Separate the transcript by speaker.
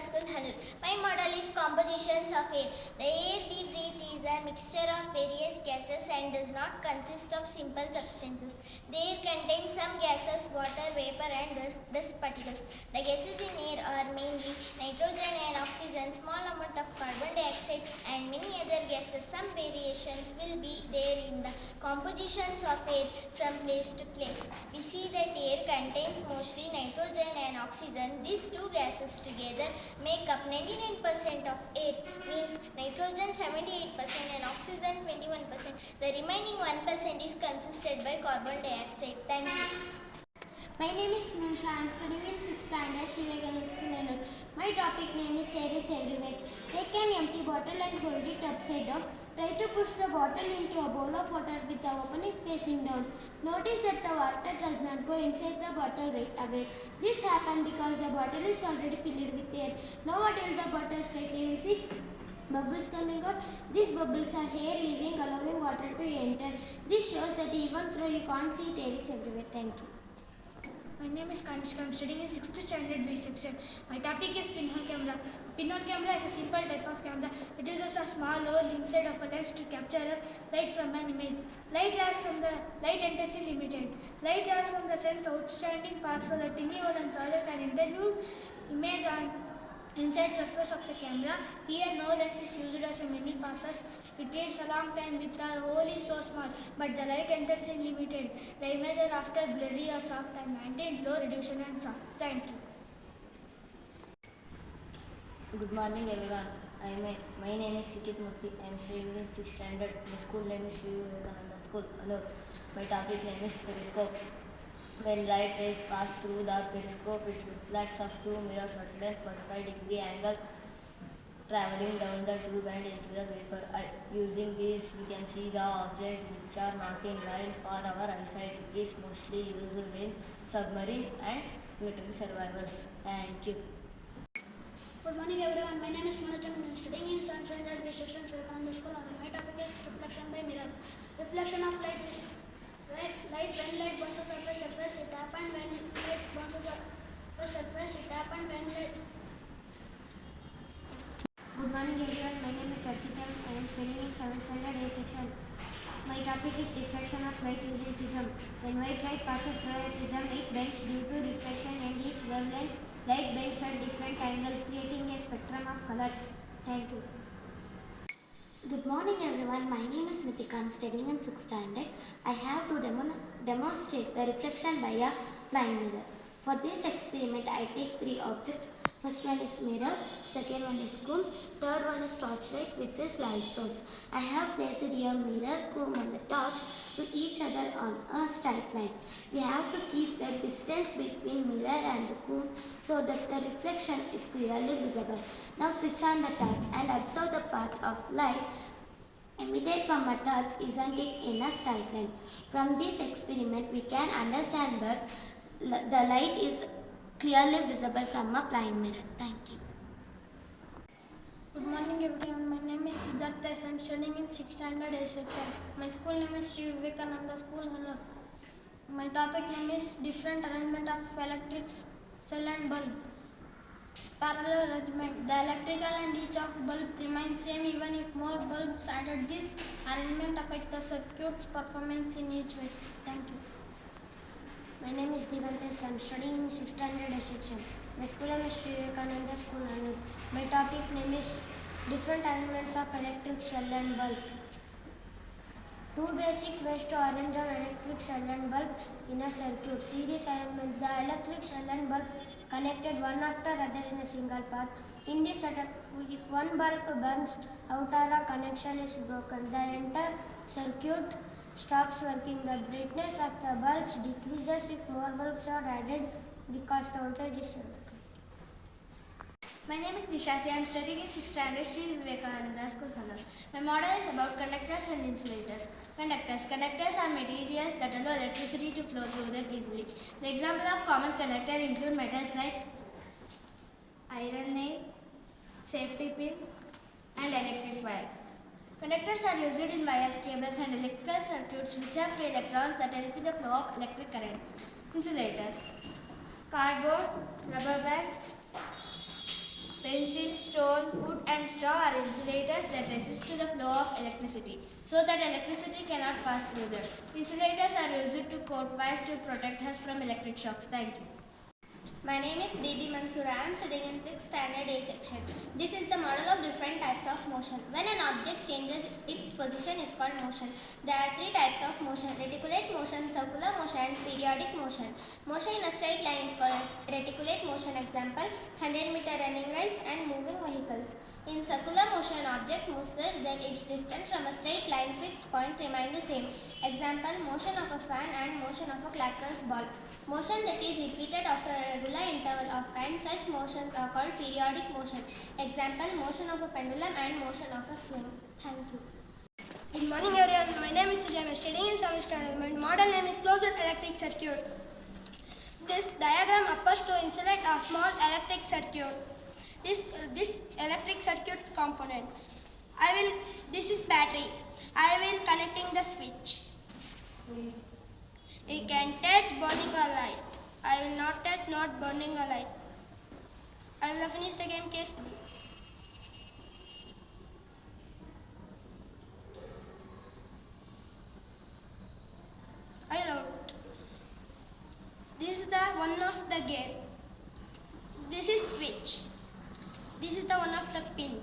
Speaker 1: School, Hannur. My model is compositions of air. The air we breathe is a mixture of various gases and does not consist of simple substances. The air contains some gases, water, vapor and dust particles. The gases in air are mainly nitrogen and oxygen, small amount of carbon dioxide and many other gases. Some variations will be there in the compositions of air from place to place. We see that air contains mostly nitrogen and oxygen. These two gases together make up 99% of air, means nitrogen 78% and oxygen 21%. The remaining 1% is consisted by carbon dioxide. Thank you.
Speaker 2: My name is Munsha. I am studying in 6th standard Sri Vivekananda School, Hannur. My topic name is air is everywhere. Take an empty bottle and hold it upside down. Try to push the bottle into a bowl of water with the opening facing down. Notice that the water does not go inside the bottle right away. This happens because the bottle is already filled with air. Now until the bottle slightly, you will see bubbles coming out. These bubbles are air leaving, allowing water to enter. This shows that even though you can't see it, air is everywhere. Thank you.
Speaker 3: My name is Kanishka. I am studying in 6th standard B section. My topic is pinhole camera. Pinhole camera is a simple type of camera. It uses a small hole inside of a lens to capture light from an image. Light enters in limited. Light rays from the sun's outstanding pass through the tiny hole and project an interview image on inside surface of the camera. Here no lens is used as a many passes. It takes a long time with the hole is so small, but the light enters in limited. The image are after blurry or soft and maintained low resolution and soft. Thank you.
Speaker 4: Good morning everyone. My name is Likit Murthy. I am studying in 6th standard. My school name is Sri Vivekananda School, Hannur. My topic name is periscope. When light rays pass through the periscope, it reflects up to mirrors at a 45-degree angle, traveling down the tube and into the paper. Using this, we can see the objects which are not in line for our eyesight. It is mostly used in submarine and military survivals. Thank you.
Speaker 5: Good morning everyone. My name is Manoj and I am studying in 7th standard B section Sri Vivekananda School. My topic is reflection by mirror. Reflection of light is when light bounces off the surface, it happens when light bounces off the surface, it happens when light.
Speaker 2: Good morning everyone. My name is Arshita. I am studying in 7th standard A section. My topic is diffraction of light using prism. When white light passes through a prism, it bends due to reflection and each wavelength light bends at different angle, creating a spectrum of colors. Thank you.
Speaker 6: Good morning everyone. My name is Mithika. I am studying in 6th standard. I have to demonstrate the reflection by a blind mirror. For this experiment, I take 3 objects. First one is mirror, second one is comb, third one is torchlight, which is light source. I have placed here mirror, comb and the torch to each other on a straight line. We have to keep the distance between mirror and the comb so that the reflection is clearly visible. Now switch on the torch and observe the path of light emitted from a torch, isn't it in a straight line? From this experiment, we can understand that the light is clearly visible from a blind mirror. Thank you.
Speaker 3: Good morning everyone. My name is Siddhartha. I am studying in 6th standard A section. My school name is Sri Vivekananda School, Hannur. My topic name is different arrangement of electric cell and bulb. Parallel arrangement. The electrical and each of bulb remain same even if more bulbs added. This arrangement affects the circuit's performance in each way. Thank you.
Speaker 2: My name is Divantesh. I am studying in 6th standard A section. My school name is Sri Vivekananda School, Hannur. My topic name is different arrangements of electric cell and bulb. 2 basic ways to arrange an electric cell and bulb in a circuit. Series arrangement. The electric cell and bulb connected one after other in a single path. In this setup, if one bulb burns out or a connection is broken, the entire circuit stops working. The brightness of the bulbs decreases if more bulbs are added because the voltage is low.
Speaker 7: My name is Nishasi. I am studying in 6th standard Sri Vivekananda School, Hannur. My model is about conductors and insulators. Conductors are materials that allow electricity to flow through them easily. The example of common conductor include metals like iron nail, safety pin, and electric wire. Conductors are used in wires, cables, and electrical circuits which have free electrons that help in the flow of electric current. Insulators: cardboard, rubber band, Pencil, stone, wood and straw are insulators that resist to the flow of electricity, so that electricity cannot pass through them. Insulators are used to coat wires to protect us from electric shocks. Thank you.
Speaker 1: My name is Bibi Mansoor. I am studying in 6th standard A section. This is the model of different types of motion. When an object changes its position is called motion. There are 3 types of motion: reticulate motion, circular motion and periodic motion. Motion in a straight line is called reticulate motion. Example, 100-meter running race and moving vehicles. In circular motion, an object moves such that its distance from a straight line fixed point remain the same. Example, motion of a fan and motion of a clacker's ball. Motion that is repeated after a regular interval of time, such motions are called periodic motion. Example, motion of a pendulum and motion of a swing. Thank you.
Speaker 8: Good morning everyone, my name is Sujay. I am studying in 7th standard. My model name is closed electric circuit. This diagram appears to insulate a small electric circuit. This electric circuit components. This is battery. I will connecting the switch. We can touch burning a light. I will not touch not burning a light. I will finish the game carefully. I will out. This is the one of the game. This is switch. This is the one of the pin.